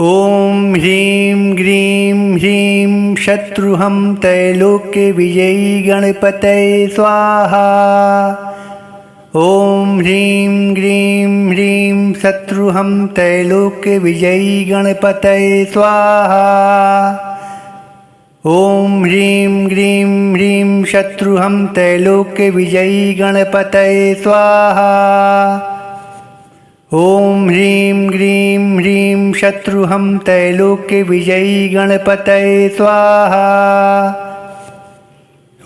ॐ ह्रीं ग्रीं ह्रीं शत्रुहं त्रैलोक्यविजयी गणपतये स्वाहा। ॐ ह्रीं ग्रीं ह्रीं शत्रुहं त्रैलोक्यविजयी गणपतये स्वाहा। ॐ ह्रीं ग्रीं ह्रीं शत्रुहं त्रैलोक्यविजयी गणपतये स्वाहा। ॐ ह्रीं ग्रीं ह्रीं शत्रुहं त्रैलोक्यविजयी गणपतये स्वाहा।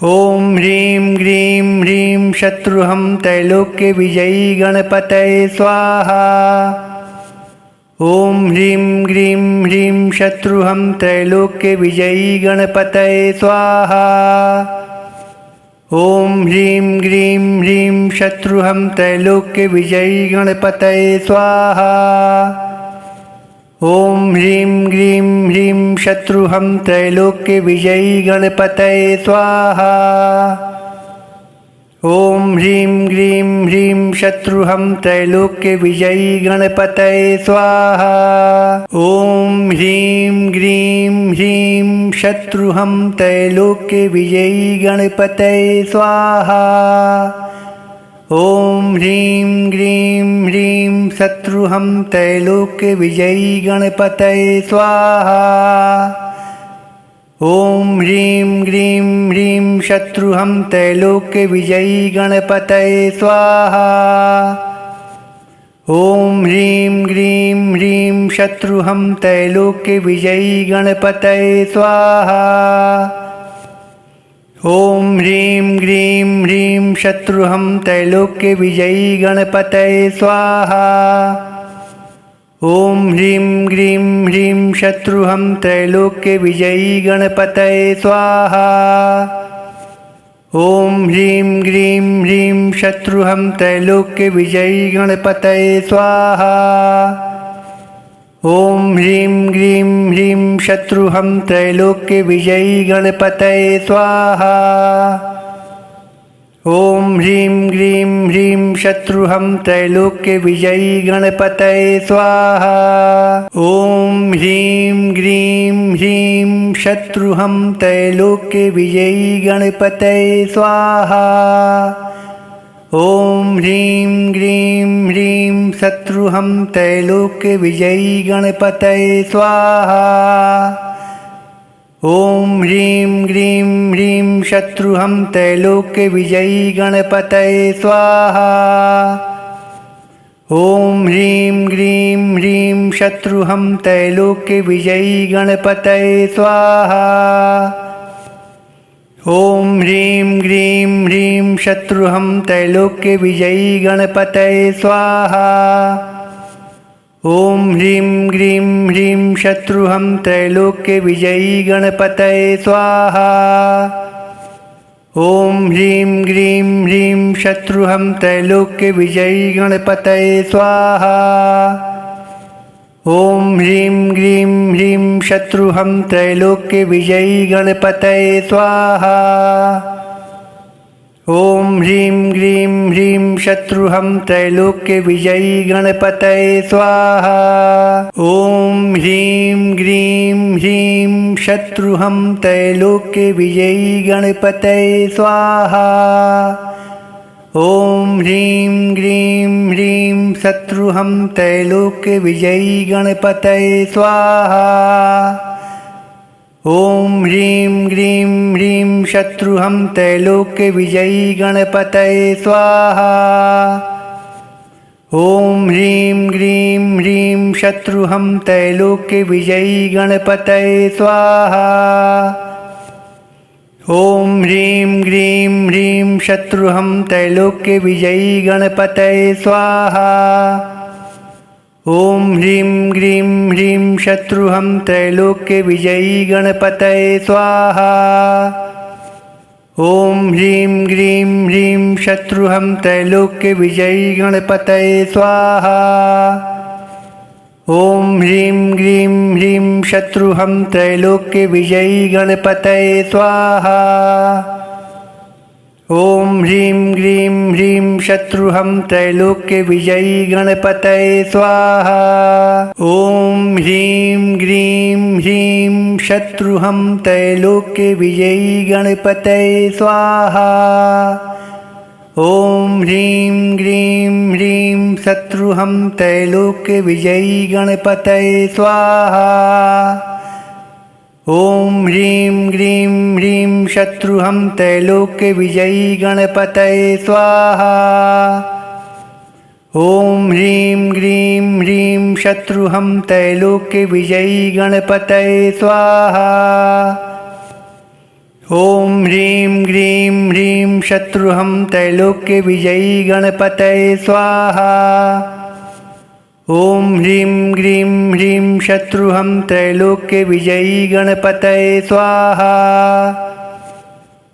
ॐ ह्रीं ग्रीं ह्रीं शत्रुहं त्रैलोक्यविजयी गणपतये स्वाहा। ॐ ह्रीं ग्रीं ह्रीं शत्रुहं त्रैलोक्यविजयी गणपतये स्वाहा। ॐ ह्रीं ग्रीं ह्रीं शत्रुहं त्रैलोक्यविजयी गणपतये स्वाहा। ॐ ह्रीं ग्रीं ह्रीं शत्रुहं त्रैलोक्यविजयी गणपतये स्वाहा। ॐ ह्रीं ग्रीं ह्रीं शत्रुहं त्रैलोक्यविजयी गणपतये स्वाहा। ॐ ह्रीं ग्रीं ह्रीं शत्रुहं त्रैलोक्यविजयी गणपतये स्वाहा। ॐ ह्रीं ग्रीं ह्रीं शत्रुहं त्रैलोक्यविजयी गणपतये स्वाहा। ॐ ह्रीं ग्रीं ह्रीं शत्रुहं त्रैलोक्यविजयी गणपतये स्वाहा। ॐ ह्रीं ग्रीं ह्रीं शत्रुहं त्रैलोक्यविजयी गणपतये स्वाहा। ॐ ह्रीं ग्रीं ह्रीं शत्रुहं त्रैलोक्यविजयी गणपतये स्वाहा। ॐ ह्रीं ग्रीं ह्रीं शत्रुहं त्रैलोक्यविजयी गणपतये स्वाहा। ॐ ह्रीं ग्रीं ह्रीं शत्रुहं त्रैलोक्यविजयी गणपतये स्वाहा। ॐ ह्रीं ग्रीं ह्रीं शत्रुहं त्रैलोक्यविजयी गणपतये स्वाहा। ॐ ह्रीं ग्रीं ह्रीं शत्रुहं त्रैलोक्यविजयी गणपतये स्वाहा। ॐ ह्रीं ग्रीं ह्रीं शत्रुहं त्रैलोक्यविजयी गणपतये स्वाहा। ॐ ह्रीं ग्रीं ह्रीं शत्रुहं त्रैलोक्यविजयी गणपतये स्वाहा। ॐ ह्रीं ग्रीं ह्रीं शत्रुहं त्रैलोक्यविजयी गणपतये स्वाहा। ॐ ह्रीं ग्रीं ह्रीं शत्रुहं त्रैलोक्यविजयी गणपतये स्वाहा। ॐ ह्रीं ग्रीं ह्रीं शत्रुहं त्रैलोक्यविजयी गणपतये स्वाहा। ॐ ह्रीं ग्रीं ह्रीं शत्रुहं त्रैलोक्यविजयी गणपतये स्वाहा। ॐ ह्रीं ग्रीं ह्रीं शत्रुहं त्रैलोक्यविजयी गणपतये स्वाहा। ॐ ह्रीं ग्रीं ह्रीं शत्रुहं त्रैलोक्यविजयी गणपतये स्वाहा। ॐ ह्रीं ग्रीं ह्रीं शत्रुहं त्रैलोक्यविजयी गणपतये स्वाहा। ॐ ह्रीं ग्रीं ह्रीं शत्रुहं त्रैलोक्यविजयी गणपतये स्वाहा। ॐ ह्रीं ग्रीं ह्रीं शत्रुहं त्रैलोक्यविजयी गणपतये स्वाहा। ॐ ह्रीं ग्रीं ह्रीं शत्रुहं त्रैलोक्यविजयी गणपतये स्वाहा। ॐ ह्रीं ग्रीं ह्रीं शत्रुहं त्रैलोक्यविजयी गणपतये स्वाहा। ॐ ह्रीं ग्रीं ह्रीं शत्रुहं त्रैलोक्यविजयी गणपतये स्वाहा। ॐ ह्रीं ग्रीं ह्रीं शत्रुहं त्रैलोक्यविजयी गणपतये स्वाहा। ॐ ह्रीं ग्रीं ह्रीं शत्रुहं त्रैलोक्यविजयी गणपतये स्वाहा। ॐ ह्रीं ग्रीं ह्रीं शत्रुहं त्रैलोक्यविजयी गणपतये स्वाहा। ॐ ह्रीं ग्रीं ह्रीं शत्रुहं त्रैलोक्यविजयी गणपतये स्वाहा। ॐ ह्रीं ग्रीं ह्रीं शत्रुहं त्रैलोक्यविजयी गणपतये स्वाहा। ॐ ह्रीं ग्रीं ह्रीं शत्रुहं त्रैलोक्यविजयी गणपतये स्वाहा। ॐ ह्रीं ग्रीं ह्रीं शत्रुहं त्रैलोक्यविजयी गणपतये स्वाहा। ॐ ह्रीं ग्रीं ह्रीं शत्रुहं त्रैलोक्यविजयी गणपतये स्वाहा। ॐ ह्रीं ग्रीं ह्रीं शत्रुहं त्रैलोक्यविजयी गणपतये स्वाहा। ॐ ह्रीं ग्रीं ह्रीं शत्रुहं त्रैलोक्यविजयी गणपतये स्वाहा।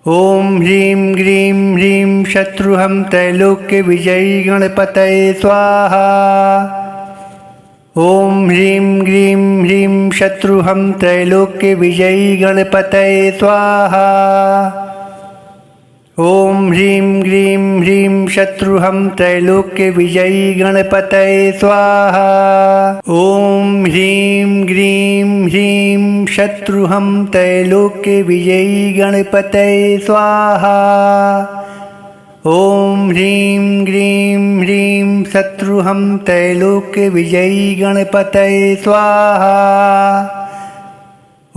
ॐ ह्रीं ग्रीं ह्रीं शत्रुहं त्रैलोक्यविजयी गणपतये स्वाहा। ॐ ह्रीं ग्रीं ह्रीं शत्रुहं त्रैलोक्यविजयी गणपतये स्वाहा। ॐ ह्रीं ग्रीं ह्रीं शत्रुहं त्रैलोक्यविजयी गणपतये स्वाहा। ॐ ह्रीं ग्रीं ह्रीं शत्रुहं त्रैलोक्यविजयी गणपतये स्वाहा। ॐ ह्रीं ग्रीं ह्रीं शत्रुहं त्रैलोक्यविजयी गणपतये स्वाहा।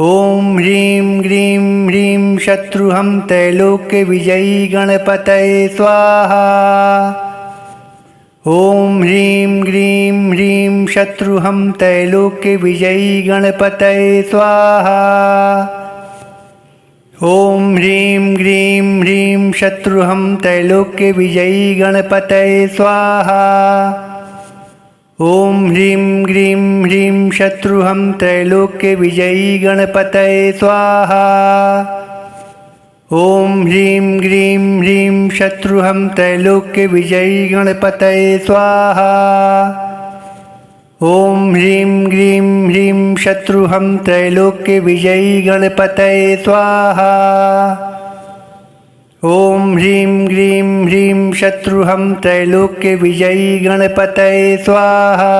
ॐ ह्रीं ग्रीं ह्रीं शत्रुहं त्रैलोक्यविजयी गणपतये स्वाहा। ॐ ह्रीं ग्रीं ह्रीं शत्रुहं त्रैलोक्यविजयी गणपतये स्वाहा। ॐ ह्रीं ग्रीं ह्रीं शत्रुहं त्रैलोक्यविजयी गणपतये स्वाहा। ॐ ह्रीं ग्रीं ह्रीं शत्रुहं त्रैलोक्यविजयी गणपतये स्वाहा। ॐ ह्रीं ग्रीं ह्रीं शत्रुहं त्रैलोक्यविजयी गणपतये स्वाहा। ॐ ह्रीं ग्रीं ह्रीं शत्रुहं त्रैलोक्यविजयी गणपतये स्वाहा। ॐ ह्रीं ग्रीं ह्रीं शत्रुहं त्रैलोक्यविजयी गणपतये स्वाहा।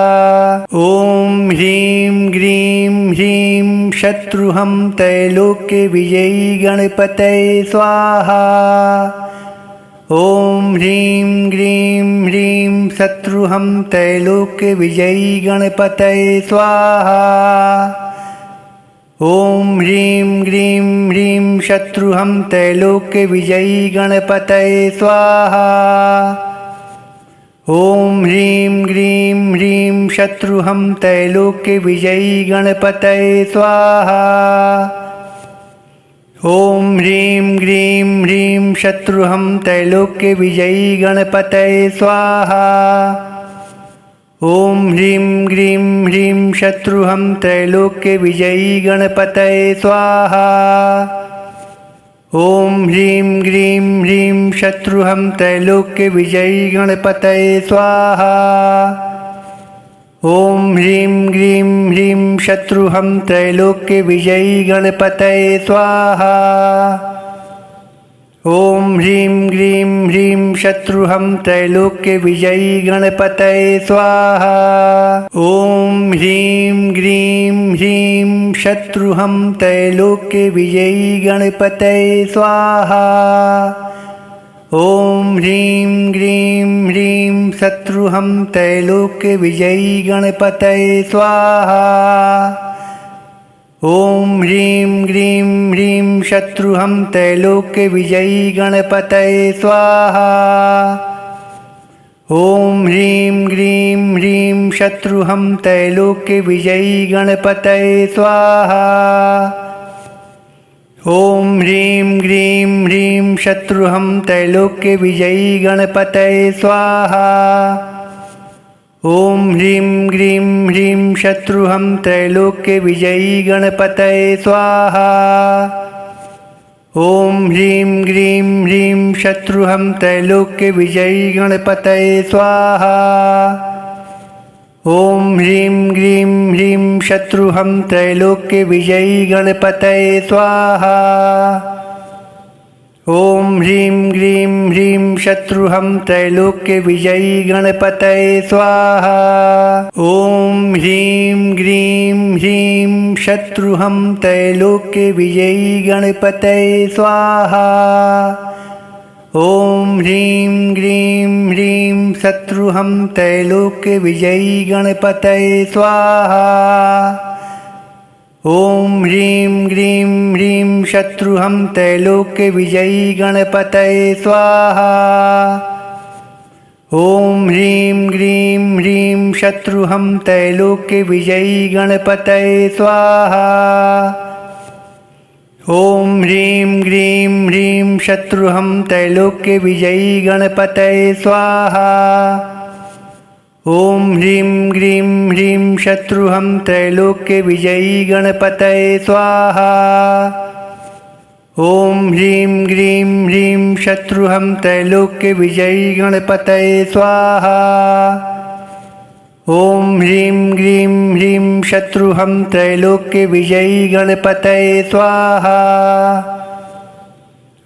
ॐ ह्रीं ग्रीं ह्रीं शत्रुहं त्रैलोक्यविजयी गणपतये स्वाहा। ॐ ह्रीं ग्रीं ह्रीं शत्रुहं त्रैलोक्यविजयी गणपतये स्वाहा। ॐ ह्रीं ग्रीं ह्रीं शत्रुहं त्रैलोक्यविजयी गणपतये स्वाहा। ॐ ह्रीं ग्रीं ह्रीं शत्रुहं त्रैलोक्यविजयी गणपतये स्वाहा। ॐ ह्रीं ग्रीं ह्रीं शत्रुहं त्रैलोक्यविजयी गणपतये स्वाहा। ॐ ह्रीं ग्रीं ह्रीं शत्रुहं त्रैलोक्यविजयी गणपतये स्वाहा। ॐ ह्रीं ग्रीं ह्रीं शत्रुहं त्रैलोक्यविजयी गणपतये स्वाहा। ॐ ह्रीं ग्रीं ह्रीं शत्रुहं त्रैलोक्यविजयी गणपतये स्वाहा। ॐ ह्रीं ग्रीं ह्रीं शत्रुहं त्रैलोक्यविजयी गणपतये स्वाहा। ॐ ह्रीं ग्रीं ह्रीं शत्रुहं त्रैलोक्यविजयी गणपतये स्वाहा। ॐ ह्रीं ग्रीं ह्रीं शत्रुहं त्रैलोक्यविजयी गणपतये स्वाहा। ॐ ह्रीं ग्रीं ह्रीं शत्रुहं त्रैलोक्यविजयी गणपतये स्वाहा। ॐ ह्रीं ग्रीं ह्रीं शत्रुहं त्रैलोक्यविजयी गणपतये स्वाहा। ॐ ह्रीं ग्रीं ह्रीं शत्रुहं त्रैलोक्यविजयी गणपतये स्वाहा। ॐ ह्रीं ग्रीं ह्रीं शत्रुहं त्रैलोक्यविजयी गणपतये स्वाहा। ॐ ह्रीं ग्रीं ह्रीं शत्रुहं त्रैलोक्यविजयी गणपतये स्वाहा। ॐ ह्रीं ग्रीं ह्रीं शत्रुहं त्रैलोक्यविजयी गणपतये स्वाहा। ॐ ह्रीं ग्रीं ह्रीं शत्रुहं त्रैलोक्यविजयी गणपतये स्वाहा। ॐ ह्रीं ग्रीं ह्रीं शत्रुहं त्रैलोक्यविजयी गणपतये स्वाहा। ॐ ह्रीं ग्रीं ह्रीं शत्रुहं त्रैलोक्यविजयी गणपतये स्वाहा। ॐ ह्रीं ग्रीं ह्रीं शत्रुहं त्रैलोक्यविजयी गणपतये स्वाहा। ॐ ह्रीं ग्रीं ह्रीं शत्रुहं त्रैलोक्यविजयी गणपतये स्वाहा। ॐ ह्रीं ग्रीं ह्रीं शत्रुहं त्रैलोक्यविजयी गणपतये स्वाहा। ॐ ह्रीं ग्रीं ह्रीं शत्रुहं त्रैलोक्यविजयी गणपतये स्वाहा। ॐ ह्रीं ग्रीं ह्रीं शत्रुहं त्रैलोक्यविजयी गणपतये स्वाहा। ॐ ह्रीं ग्रीं ह्रीं शत्रुहं त्रैलोक्यविजयी गणपतये स्वाहा।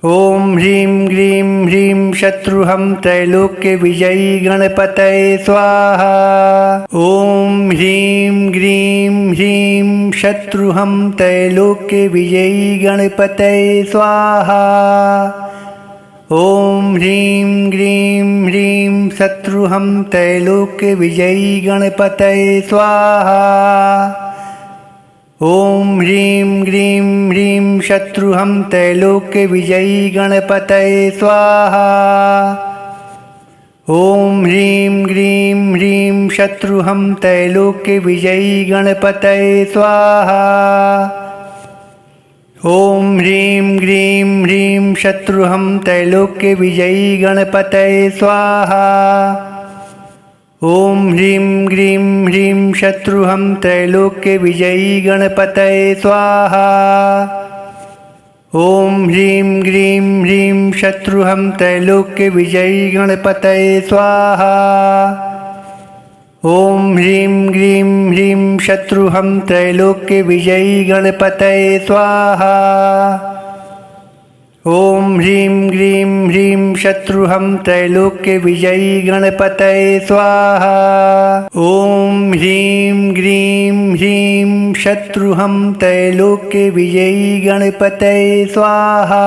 ॐ ह्रीं ग्रीं ह्रीं शत्रुहं त्रैलोक्यविजयी गणपतये स्वाहा। ॐ ह्रीं ग्रीं ह्रीं शत्रुहं त्रैलोक्यविजयी गणपतये स्वाहा। ॐ ह्रीं ग्रीं ह्रीं शत्रुहं त्रैलोक्यविजयी गणपतये स्वाहा। ॐ ह्रीं ग्रीं ह्रीं शत्रुहं त्रैलोक्यविजयी गणपतये स्वाहा। ॐ ह्रीं ग्रीं ह्रीं शत्रुहं त्रैलोक्यविजयी गणपतये स्वाहा। ॐ ह्रीं ग्रीं ह्रीं शत्रुहं त्रैलोक्यविजयी गणपतये स्वाहा। ॐ ह्रीं ग्रीं ह्रीं शत्रुहं त्रैलोक्यविजयी गणपतये स्वाहा। ॐ ह्रीं ग्रीं ह्रीं शत्रुहं त्रैलोक्यविजयी गणपतये स्वाहा। ॐ ह्रीं ग्रीं ह्रीं शत्रुहं त्रैलोक्यविजयी गणपतये स्वाहा। ॐ ह्रीं ग्रीं ह्रीं शत्रुहं त्रैलोक्यविजयी गणपतये स्वाहा। ॐ ह्रीं ग्रीं ह्रीं शत्रुहं त्रैलोक्यविजयी गणपतये स्वाहा।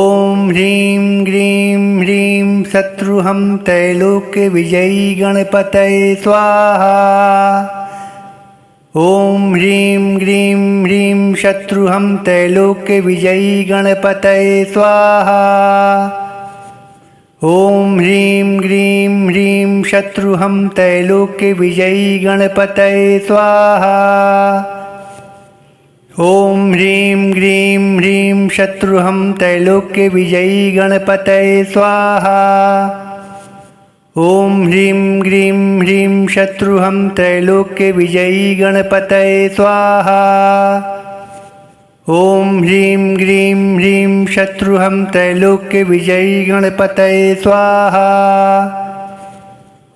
ॐ ह्रीं ग्रीं ह्रीं शत्रुहं त्रैलोक्यविजयी गणपतये स्वाहा। ॐ ह्रीं ग्रीं ह्रीं शत्रुहं त्रैलोक्यविजयी गणपतये स्वाहा। ॐ ह्रीं ग्रीं ह्रीं शत्रुहं त्रैलोक्यविजयी गणपतये स्वाहा। ॐ ह्रीं ग्रीं ह्रीं शत्रुहं त्रैलोक्यविजयी गणपतये स्वाहा। ॐ ह्रीं ग्रीं ह्रीं शत्रुहं त्रैलोक्यविजयी गणपतये स्वाहा। ॐ ह्रीं ग्रीं ह्रीं शत्रुहं त्रैलोक्यविजयी गणपतये स्वाहा।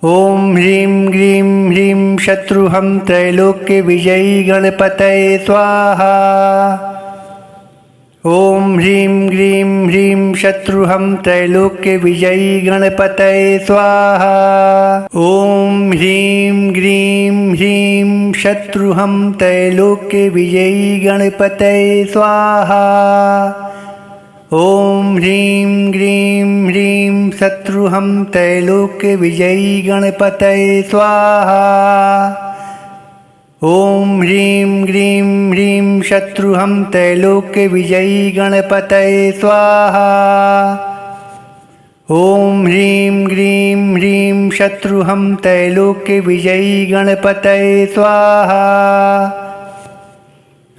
ॐ ह्रीं ग्रीं ह्रीं शत्रुहं त्रैलोक्यविजयी गणपतये स्वाहा। ॐ ह्रीं ग्रीं ह्रीं शत्रुहं त्रैलोक्यविजयी गणपतये स्वाहा। ॐ ह्रीं ग्रीं ह्रीं शत्रुहं त्रैलोक्यविजयी गणपतये स्वाहा। ॐ ह्रीं ग्रीं ह्रीं शत्रुहं त्रैलोक्यविजयी गणपतये स्वाहा। ॐ ह्रीं ग्रीं ह्रीं शत्रुहं त्रैलोक्यविजयी गणपतये स्वाहा। ॐ ह्रीं ग्रीं ह्रीं शत्रुहं त्रैलोक्यविजयी गणपतये स्वाहा।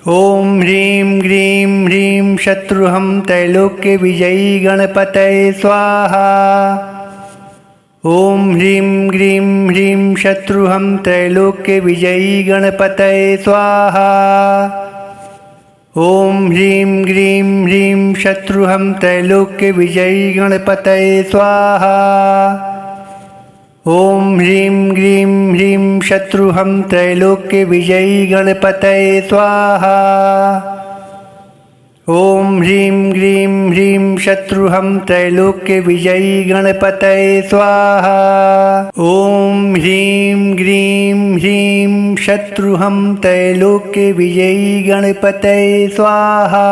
ॐ ह्रीं ग्रीं ह्रीं शत्रुहं त्रैलोक्यविजयी गणपतये स्वाहा। ॐ ह्रीं ग्रीं ह्रीं शत्रुहं त्रैलोक्यविजयी गणपतये स्वाहा। ॐ ह्रीं ग्रीं ह्रीं शत्रुहं त्रैलोक्यविजयी गणपतये स्वाहा। ॐ ह्रीं ग्रीं ह्रीं शत्रुहं त्रैलोक्यविजयी गणपतये स्वाहा। ॐ ह्रीं ग्रीं ह्रीं शत्रुहं त्रैलोक्यविजयी गणपतये स्वाहा। ॐ ह्रीं ग्रीं ह्रीं शत्रुहं त्रैलोक्यविजयी गणपतये स्वाहा।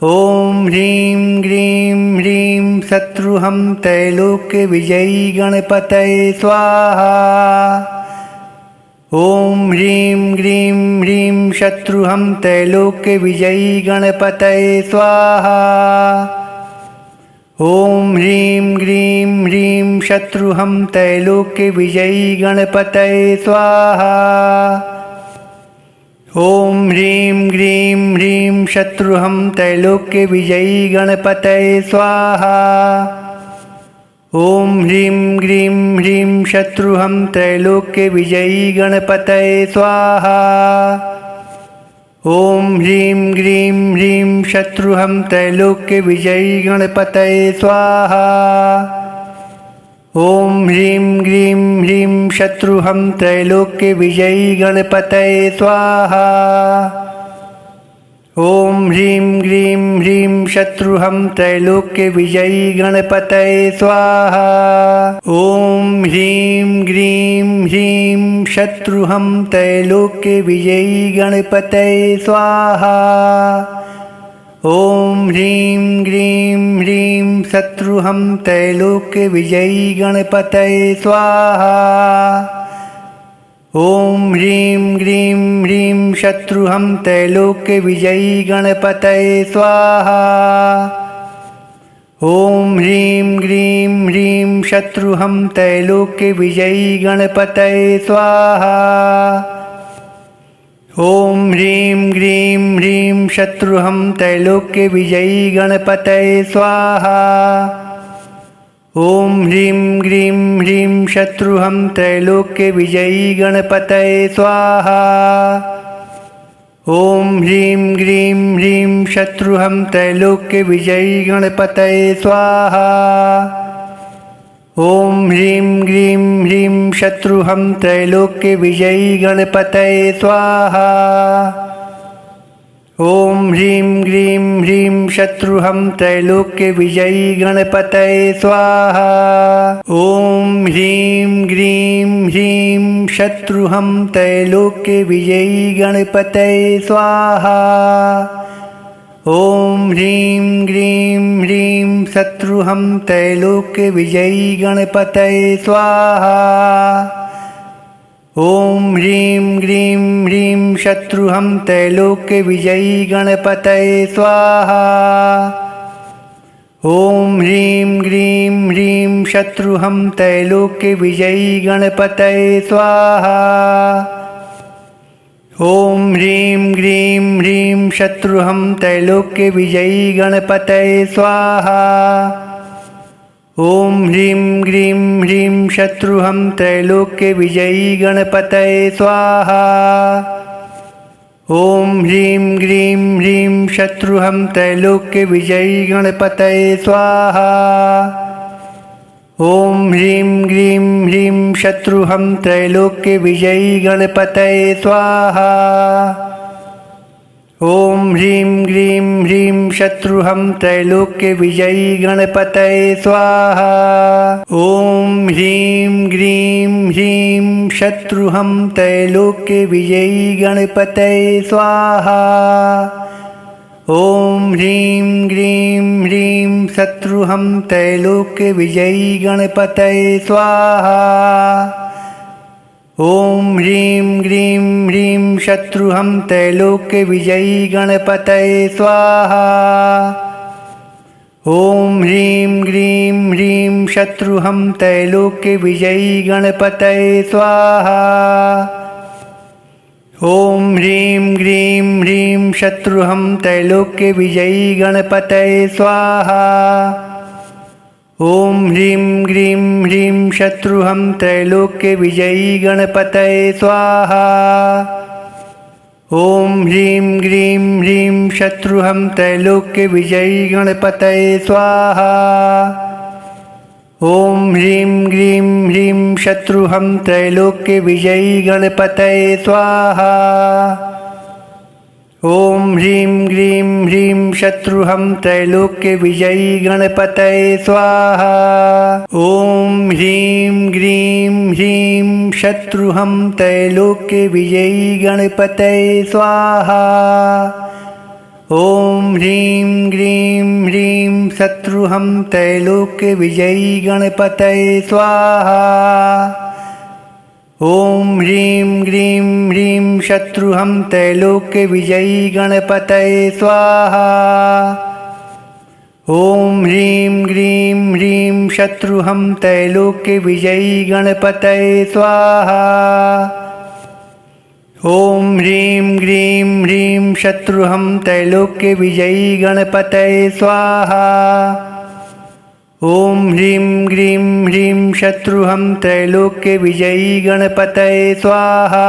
ॐ ह्रीं ग्रीं ह्रीं शत्रुहं त्रैलोक्यविजयी गणपतये स्वाहा। ॐ ह्रीं ग्रीं ह्रीं शत्रुहं त्रैलोक्यविजयी गणपतये स्वाहा। ॐ ह्रीं ग्रीं ह्रीं शत्रुहं त्रैलोक्यविजयी गणपतये स्वाहा। ॐ ह्रीं ग्रीं ह्रीं शत्रुहं त्रैलोक्यविजयी गणपतये स्वाहा। ॐ ह्रीं ग्रीं ह्रीं शत्रुहं त्रैलोक्यविजयी गणपतये स्वाहा। ॐ ह्रीं ग्रीं ह्रीं शत्रुहं त्रैलोक्यविजयी गणपतये स्वाहा। ॐ ह्रीं ग्रीं ह्रीं शत्रुहं त्रैलोक्यविजयी गणपतये स्वाहा। ॐ ह्रीं ग्रीं ह्रीं शत्रुहं त्रैलोक्यविजयी गणपतये स्वाहा। ॐ ह्रीं ग्रीं ह्रीं शत्रुहं त्रैलोक्यविजयी गणपतये स्वाहा। ॐ ह्रीं ग्रीं ह्रीं शत्रुहं त्रैलोक्यविजयी गणपतये स्वाहा। ॐ ह्रीं ग्रीं ह्रीं शत्रुहं त्रैलोक्यविजयी गणपतये स्वाहा। ॐ ह्रीं ग्रीं ह्रीं शत्रुहं त्रैलोक्यविजयी गणपतये स्वाहा। ॐ ह्रीं ग्रीं ह्रीं शत्रुहं त्रैलोक्यविजयी गणपतये स्वाहा। ॐ ह्रीं ग्रीं ह्रीं शत्रुहं त्रैलोक्यविजयी गणपतये स्वाहा। ॐ ह्रीं ग्रीं ह्रीं शत्रुहं त्रैलोक्यविजयी गणपतये स्वाहा। ॐ ह्रीं ग्रीं ह्रीं शत्रुहं त्रैलोक्यविजयी गणपतये स्वाहा। ॐ ह्रीं ग्रीं ह्रीं शत्रुहं त्रैलोक्यविजयी गणपतये स्वाहा। ॐ ह्रीं ग्रीं ह्रीं शत्रुहं त्रैलोक्यविजयी गणपतये स्वाहा। ॐ ह्रीं ग्रीं ह्रीं शत्रुहं त्रैलोक्यविजयी गणपतये स्वाहा। ॐ ह्रीं ग्रीं ह्रीं शत्रुहं त्रैलोक्यविजयी गणपतये स्वाहा। ॐ ह्रीं ग्रीं ह्रीं शत्रुहं त्रैलोक्यविजयी गणपतये स्वाहा। ॐ ह्रीं ग्रीं ह्रीं शत्रुहं त्रैलोक्यविजयी गणपतये स्वाहा। ॐ ह्रीं ग्रीं ह्रीं शत्रुहं त्रैलोक्यविजयी गणपतये स्वाहा। ॐ ह्रीं ग्रीं ह्रीं शत्रुहं त्रैलोक्यविजयी गणपतये स्वाहा। ॐ ह्रीं ग्रीं ह्रीं शत्रुहं त्रैलोक्यविजयी गणपतये स्वाहा। ॐ ह्रीं ग्रीं ह्रीं शत्रुहं त्रैलोक्यविजयी गणपतये स्वाहा। ॐ ह्रीं ग्रीं ह्रीं शत्रुहं त्रैलोक्यविजयी गणपतये स्वाहा। ॐ ह्रीं ग्रीं ह्रीं शत्रुहं त्रैलोक्यविजयी गणपतये स्वाहा। ॐ ह्रीं ग्रीं ह्रीं शत्रुहं त्रैलोक्यविजयी गणपतये स्वाहा। ॐ ह्रीं ग्रीं ह्रीं शत्रुहं त्रैलोक्यविजयी गणपतये स्वाहा। ॐ ह्रीं ग्रीं ह्रीं शत्रुहं त्रैलोक्यविजयी गणपतये स्वाहा। ॐ ह्रीं ग्रीं ह्रीं शत्रुहं त्रैलोक्यविजयी गणपतये स्वाहा। ॐ ह्रीं ग्रीं ह्रीं शत्रुहं त्रैलोक्यविजयी गणपतये स्वाहा। ॐ ह्रीं ग्रीं ह्रीं शत्रुहं त्रैलोक्यविजयी गणपतये स्वाहा। ॐ ह्रीं ग्रीं ह्रीं शत्रुहं त्रैलोक्यविजयी गणपतये स्वाहा। ॐ ह्रीं ग्रीं ह्रीं शत्रुहं त्रैलोक्यविजयी गणपतये स्वाहा। ॐ ह्रीं ग्रीं ह्रीं शत्रुहं त्रैलोक्यविजयी गणपतये स्वाहा। ॐ ह्रीं ग्रीं ह्रीं शत्रुहं त्रैलोक्यविजयी गणपतये स्वाहा। ॐ ह्रीं ग्रीं ह्रीं शत्रुहं त्रैलोक्यविजयी गणपतये स्वाहा। ॐ ह्रीं ग्रीं ह्रीं शत्रुहं त्रैलोक्यविजयी गणपतये स्वाहा। ॐ ह्रीं ग्रीं ह्रीं शत्रुहं त्रैलोक्यविजयी गणपतये स्वाहा।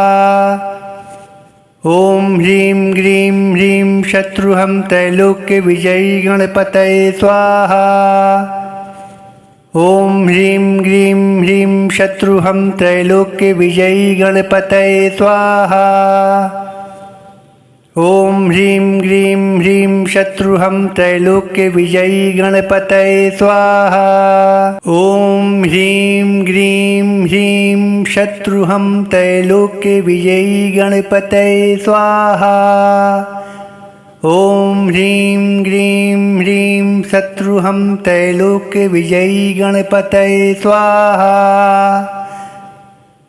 ॐ ह्रीं ग्रीं ह्रीं शत्रुहं त्रैलोक्यविजयी गणपतये स्वाहा। ॐ ह्रीं ग्रीं ह्रीं शत्रुहं त्रैलोक्यविजयी गणपतये स्वाहा। ॐ ह्रीं ग्रीं ह्रीं शत्रुहं त्रैलोक्यविजयी गणपतये स्वाहा। ॐ ह्रीं ग्रीं ह्रीं शत्रुहं त्रैलोक्यविजयी गणपतये स्वाहा। ॐ ह्रीं ग्रीं ह्रीं शत्रुहं त्रैलोक्यविजयी गणपतये स्वाहा।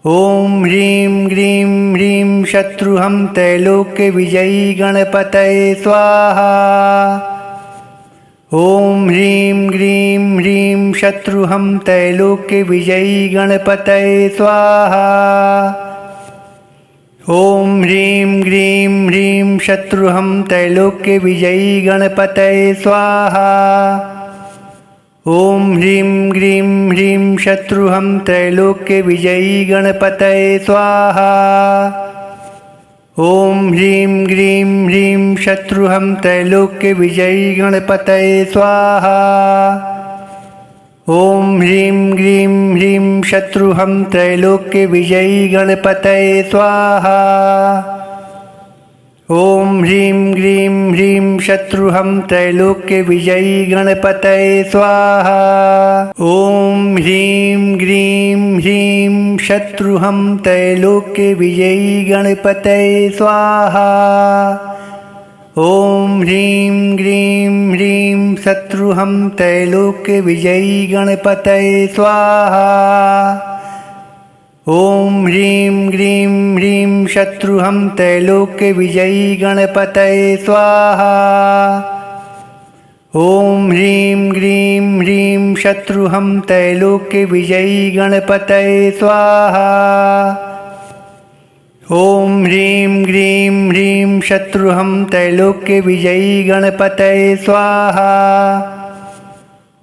ॐ ह्रीं ग्रीं ह्रीं शत्रुहं त्रैलोक्यविजयी गणपतये स्वाहा। ॐ ह्रीं ग्रीं ह्रीं शत्रुहं त्रैलोक्यविजयी गणपतये स्वाहा। ॐ ह्रीं ग्रीं ह्रीं शत्रुहं त्रैलोक्यविजयी गणपतये स्वाहा। ॐ ह्रीं ग्रीं ह्रीं शत्रुहं त्रैलोक्यविजयी गणपतये स्वाहा। ॐ ह्रीं ग्रीं ह्रीं शत्रुहं त्रैलोक्यविजयी गणपतये स्वाहा। ॐ ह्रीं ग्रीं ह्रीं शत्रुहं त्रैलोक्यविजयी गणपतये स्वाहा। ॐ ह्रीं ग्रीं ह्रीं शत्रुहं त्रैलोक्यविजयी गणपतये स्वाहा। ॐ ह्रीं ग्रीं ह्रीं शत्रुहं त्रैलोक्यविजयी गणपतये स्वाहा। ॐ ह्रीं ग्रीं ह्रीं शत्रुहं त्रैलोक्यविजयी गणपतये स्वाहा। ॐ ह्रीं ग्रीं ह्रीं शत्रुहं त्रैलोक्यविजयी गणपतये स्वाहा। ॐ ह्रीं ग्रीं ह्रीं शत्रुहं त्रैलोक्यविजयी गणपतये स्वाहा। ॐ ह्रीं ग्रीं ह्रीं शत्रुहं त्रैलोक्यविजयी गणपतये स्वाहा।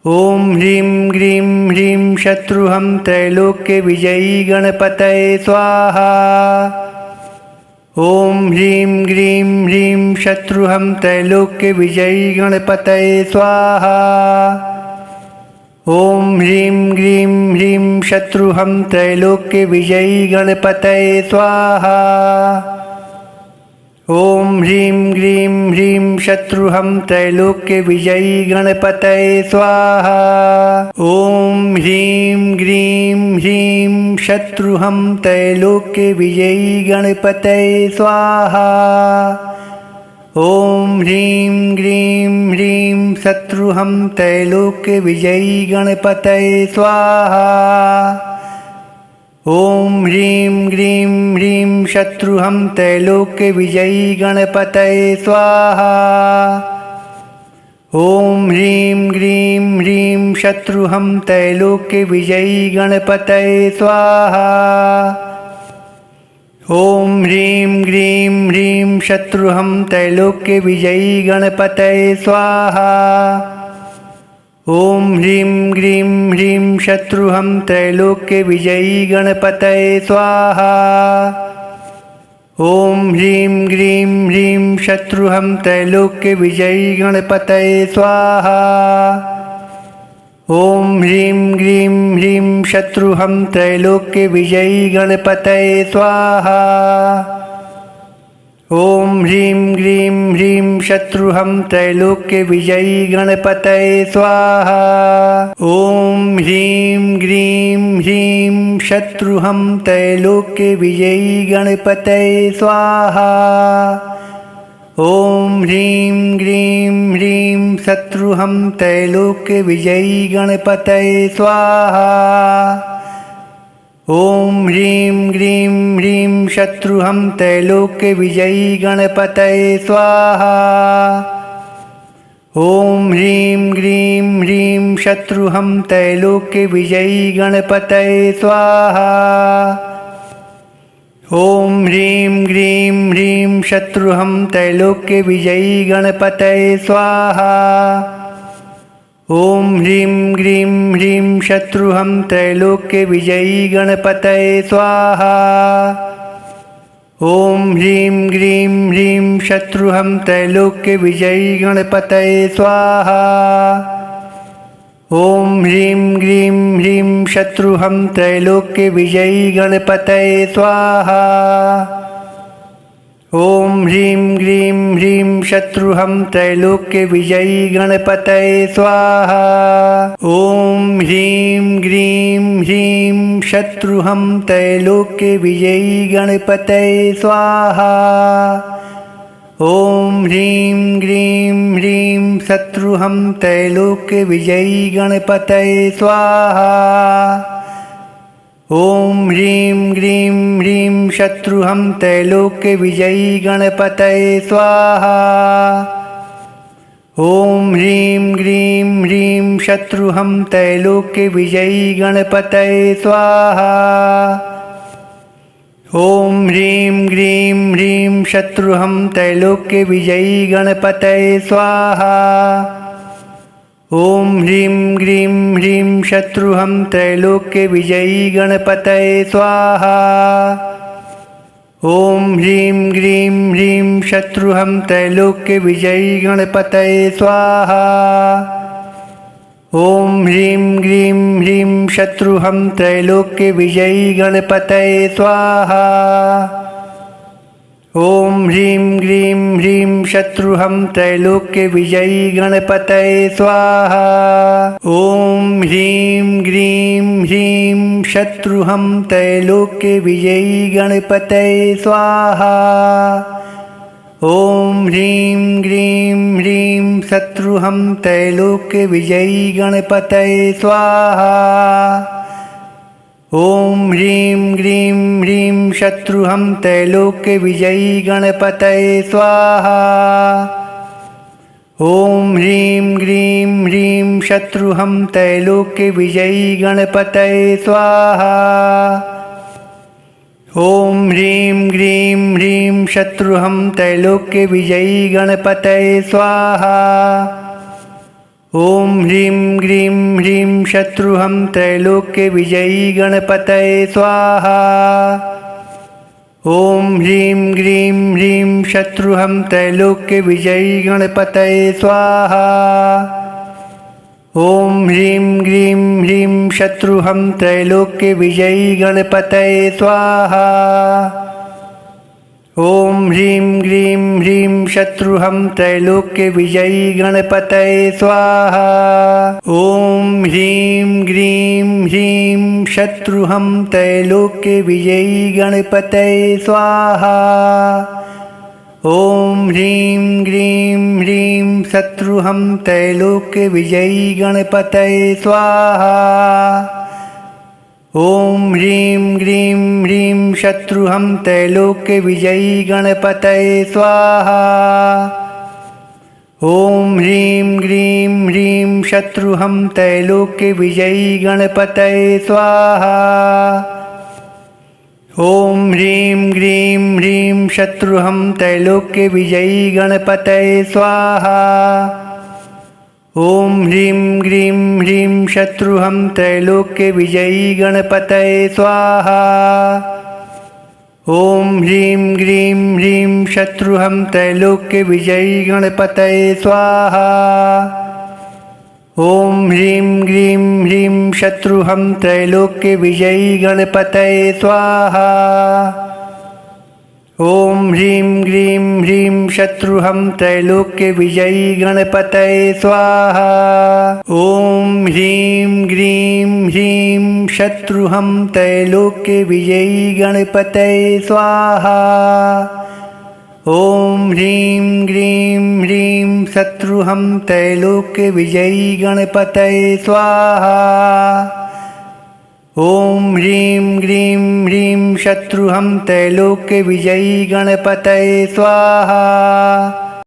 ॐ ह्रीं ग्रीं ह्रीं शत्रुहं त्रैलोक्यविजयी गणपतये स्वाहा। ॐ ह्रीं ग्रीं ह्रीं शत्रुहं त्रैलोक्यविजयी गणपतये स्वाहा। ॐ ह्रीं ग्रीं ह्रीं शत्रुहं त्रैलोक्यविजयी गणपतये स्वाहा। ॐ ह्रीं ग्रीं ह्रीं शत्रुहं त्रैलोक्यविजयी गणपतये स्वाहा। ॐ ह्रीं ग्रीं ह्रीं शत्रुहं त्रैलोक्यविजयी गणपतये स्वाहा। ॐ ह्रीं ग्रीं ह्रीं शत्रुहं त्रैलोक्यविजयी गणपतये स्वाहा। ॐ ह्रीं ग्रीं ह्रीं शत्रुहं त्रैलोक्यविजयी गणपतये स्वाहा। ॐ ह्रीं ग्रीं ह्रीं शत्रुहं त्रैलोक्यविजयी गणपतये स्वाहा। ॐ ह्रीं ग्रीं ह्रीं शत्रुहं त्रैलोक्यविजयी गणपतये स्वाहा। ॐ ह्रीं ग्रीं ह्रीं शत्रुहं त्रैलोक्यविजयी गणपतये स्वाहा। ॐ ह्रीं ग्रीं ह्रीं शत्रुहं त्रैलोक्यविजयी गणपतये स्वाहा। ॐ ह्रीं ग्रीं ह्रीं शत्रुहं त्रैलोक्यविजयी गणपतये स्वाहा। ॐ ह्रीं ग्रीं ह्रीं शत्रुहं त्रैलोक्यविजयी गणपतये स्वाहा। ॐ ह्रीं ग्रीं ह्रीं शत्रुहं त्रैलोक्यविजयी गणपतये स्वाहा। ॐ ह्रीं ग्रीं ह्रीं शत्रुहं त्रैलोक्यविजयी गणपतये स्वाहा। ॐ ह्रीं ग्रीं ह्रीं शत्रुहं त्रैलोक्यविजयी गणपतये स्वाहा। ॐ ह्रीं ग्रीं ह्रीं शत्रुहं त्रैलोक्यविजयी गणपतये स्वाहा। ॐ ह्रीं ग्रीं ह्रीं शत्रुहं त्रैलोक्यविजयी गणपतये स्वाहा। ॐ ह्रीं ग्रीं ह्रीं शत्रुहं त्रैलोक्यविजयी गणपतये स्वाहा। ॐ ह्रीं ग्रीं ह्रीं शत्रुहं त्रैलोक्यविजयी गणपतये स्वाहा। ॐ ह्रीं ग्रीं ह्रीं शत्रुहं त्रैलोक्यविजयी गणपतये स्वाहा। ॐ ह्रीं ग्रीं ह्रीं शत्रुहं त्रैलोक्यविजयी गणपतये स्वाहा। ॐ ह्रीं ग्रीं ह्रीं शत्रुहं त्रैलोक्यविजयी गणपतये स्वाहा। ॐ ह्रीं ग्रीं ह्रीं शत्रुहं त्रैलोक्यविजयी गणपतये स्वाहा। ॐ ह्रीं ग्रीं ह्रीं शत्रुहं त्रैलोक्यविजयी गणपतये स्वाहा। ॐ ह्रीं ग्रीं ह्रीं शत्रुहं त्रैलोक्यविजयी गणपतये स्वाहा। ॐ ह्रीं ग्रीं ह्रीं शत्रुहं त्रैलोक्यविजयी गणपतये स्वाहा। ॐ ह्रीं ग्रीं ह्रीं शत्रुहं त्रैलोक्यविजयी गणपतये स्वाहा। ॐ ह्रीं ग्रीं ह्रीं शत्रुहं त्रैलोक्यविजयी गणपतये स्वाहा। ॐ ह्रीं ग्रीं ह्रीं शत्रुहं त्रैलोक्यविजयी गणपतये स्वाहा। ॐ ह्रीं ग्रीं ह्रीं शत्रुहं त्रैलोक्यविजयी गणपतये स्वाहा। ॐ ह्रीं ग्रीं ह्रीं शत्रुहं त्रैलोक्यविजयी गणपतये स्वाहा। ॐ ह्रीं ग्रीं ह्रीं शत्रुहं त्रैलोक्यविजयी गणपतये स्वाहा। ॐ ह्रीं ग्रीं ह्रीं शत्रुहं त्रैलोक्यविजयी गणपतये स्वाहा। ॐ ह्रीं ग्रीं ह्रीं शत्रुहं त्रैलोक्यविजयी गणपतये स्वाहा। ॐ ह्रीं ग्रीं ह्रीं शत्रुहं त्रैलोक्यविजयी गणपतये स्वाहा। ॐ ह्रीं ग्रीं ह्रीं शत्रुहं त्रैलोक्यविजयी गणपतये स्वाहा। ॐ ह्रीं ग्रीं ह्रीं शत्रुहं त्रैलोक्यविजयी गणपतये स्वाहा। ॐ ह्रीं ग्रीं ह्रीं शत्रुहं त्रैलोक्यविजयी गणपतये स्वाहा। ॐ ह्रीं ग्रीं ह्रीं शत्रुहं त्रैलोक्यविजयी गणपतये स्वाहा। ॐ ह्रीं ग्रीं ह्रीं शत्रुहं त्रैलोक्यविजयी गणपतये स्वाहा। ॐ ह्रीं ग्रीं ह्रीं शत्रुहं त्रैलोक्यविजयी गणपतये स्वाहा। ॐ ह्रीं ग्रीं ह्रीं शत्रुहं त्रैलोक्यविजयी गणपतये स्वाहा। ॐ ह्रीं ग्रीं ह्रीं शत्रुहं त्रैलोक्यविजयी गणपतये स्वाहा। ॐ ह्रीं ग्रीं ह्रीं शत्रुहं त्रैलोक्यविजयी गणपतये स्वाहा। ॐ ह्रीं ग्रीं ह्रीं शत्रुहं त्रैलोक्यविजयी गणपतये स्वाहा। ॐ ह्रीं ग्रीं ह्रीं शत्रुहं त्रैलोक्यविजयी गणपतये स्वाहा। ॐ ह्रीं ग्रीं ह्रीं शत्रुहं त्रैलोक्यविजयी गणपतये स्वाहा। ॐ ह्रीं ग्रीं ह्रीं शत्रुहं त्रैलोक्यविजयी गणपतये स्वाहा। ॐ ह्रीं ग्रीं ह्रीं शत्रुहं त्रैलोक्यविजयी गणपतये स्वाहा। ॐ ह्रीं ग्रीं ह्रीं शत्रुहं त्रैलोक्यविजयी गणपतये स्वाहा। ॐ ह्रीं ग्रीं ह्रीं शत्रुहं त्रैलोक्यविजयी गणपतये स्वाहा।